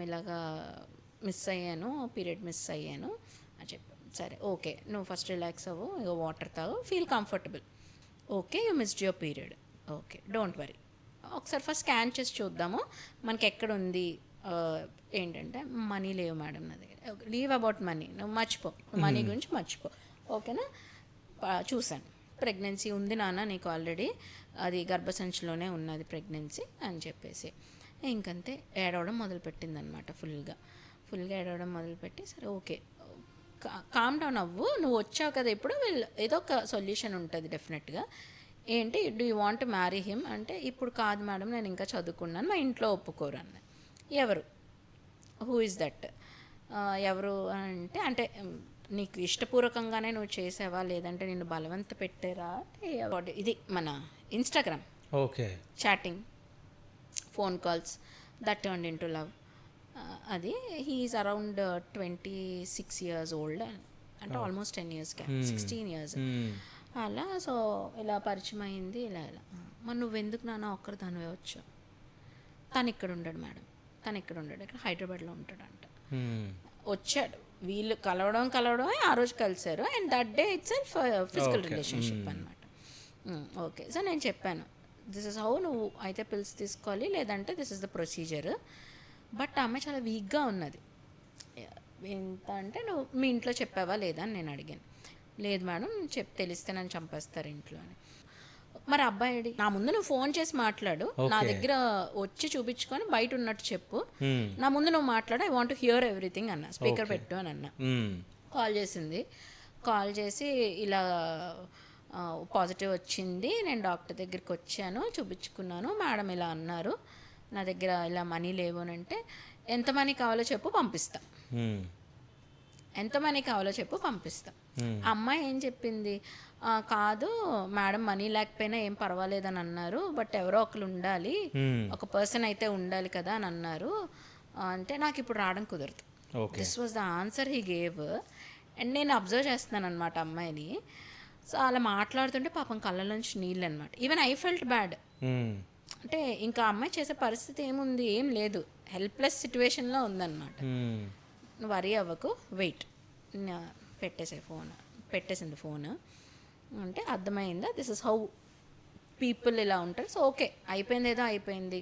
ఇలాగా మిస్ అయ్యాను, period miss అయ్యాను అని చెప్పి. సరే ఓకే, నువ్వు ఫస్ట్ రిలాక్స్ అవ్వు, ఇక వాటర్ తాగు, feel comfortable. Okay, you missed your period. Okay, don't worry, ఒకసారి ఫస్ట్ స్కాన్ చేసి చూద్దాము మనకి ఎక్కడ ఉంది. ఏంటంటే మనీ లేవు మేడం నా దగ్గర. లీవ్ అబౌట్ మనీ, నువ్వు మర్చిపో, మనీ గురించి మర్చిపో, ఓకేనా. చూశాను, ప్రెగ్నెన్సీ ఉంది నాన్న నీకు ఆల్రెడీ, అది గర్భసంచిలోనే ఉన్నది ప్రెగ్నెన్సీ అని చెప్పేసి. ఇంకంతే ఏడవడం మొదలుపెట్టింది అనమాట. ఫుల్గా ఏడవడం మొదలుపెట్టి, సరే ఓకే కామ్ డౌన్ అవ్వు, నువ్వు వచ్చావు కదా ఇప్పుడు, ఏదో ఒక సొల్యూషన్ ఉంటుంది డెఫినెట్గా. ఏంటి, do you want marry him అంటే, ఇప్పుడు కాదు మేడం నేను ఇంకా చదువుకున్నాను, మా ఇంట్లో ఒప్పుకోరు అన్న. ఎవరు, హూ ఇస్ దట్, ఎవరు అంటే, అంటే నీకు ఇష్టపూర్వకంగానే నువ్వు చేసావా లేదంటే నిన్ను బలవంత పెట్టారా అంటే, ఇది మన Instagram okay chatting, phone calls, that turned in to love. అది హీఈస్ అరౌండ్ 26 years ఓల్డ్, అంటే ఆల్మోస్ట్ 10 years క్యాప్, 16 years అలా. సో ఇలా పరిచయం అయింది, ఇలా మరి నువ్వెందుకు నాన్న ఒక్కరు దానివే వచ్చావు. తను ఇక్కడ ఉండడు మేడం, తను ఇక్కడ ఉండడు, ఇక్కడ హైదరాబాద్లో ఉంటాడంట. వచ్చాడు, వీళ్ళు కలవడమే ఆ రోజు కలిశారు, and that day it self physical relationship అనమాట. ఓకే, సో నేను చెప్పాను దిస్ ఇస్ హౌ, నువ్వు అయితే పిల్స్ తీసుకోవాలి లేదంటే this is the procedure. But ఆ అమ్మాయి చాలా వీక్గా ఉన్నది. ఎంత అంటే, నువ్వు మీ ఇంట్లో చెప్పావా లేదా అని నేను అడిగాను. లేదు మేడం, తెలిస్తే నన్ను చంపేస్తారు ఇంట్లో అని. మరి అబ్బాయి నా ముందు నువ్వు ఫోన్ చేసి మాట్లాడు, నా దగ్గర వచ్చి చూపించుకొని బయట ఉన్నట్టు చెప్పు, నా ముందు నువ్వు మాట్లాడు, I want to hear everything అన్న, స్పీకర్ పెట్టు అని అన్న. కాల్ చేసింది, కాల్ చేసి ఇలా పాజిటివ్ వచ్చింది, నేను డాక్టర్ దగ్గరికి వచ్చాను, చూపించుకున్నాను, మేడం ఇలా అన్నారు, నా దగ్గర ఇలా మనీ లేవు అని అంటే, ఎంత మనీ కావాలో చెప్పు పంపిస్తా, ఎంత మనీ కావాలో చెప్పు పంపిస్తా. అమ్మాయి ఏం చెప్పింది, కాదు మేడం మనీ లేకపోయినా ఏం పర్వాలేదని అన్నారు, బట్ ఎవరో ఒకరు ఉండాలి, ఒక పర్సన్ అయితే ఉండాలి కదా అని అన్నారు అంటే, నాకు ఇప్పుడు రావడం కుదరదు. This was the answer he gave. And నేను అబ్జర్వ్ చేస్తున్నాను అనమాట అమ్మాయిని. సో అలా మాట్లాడుతుంటే పాపం కళ్ళలోంచి నీళ్ళు అనమాట. Even I felt bad. అంటే ఇంకా అమ్మాయి చేసే పరిస్థితి ఏముంది, ఏం లేదు, హెల్ప్లెస్ సిచ్యువేషన్లో ఉందన్నమాట. వరీ అవ్వకు, వెయిట్, పెట్టేసింది ఫోన్. అంటే అర్థమైందా, దిస్ ఇస్ హౌ పీపుల్ ఇలా ఉంటారు. సో ఓకే, అయిపోయింది, ఏదో అయిపోయింది,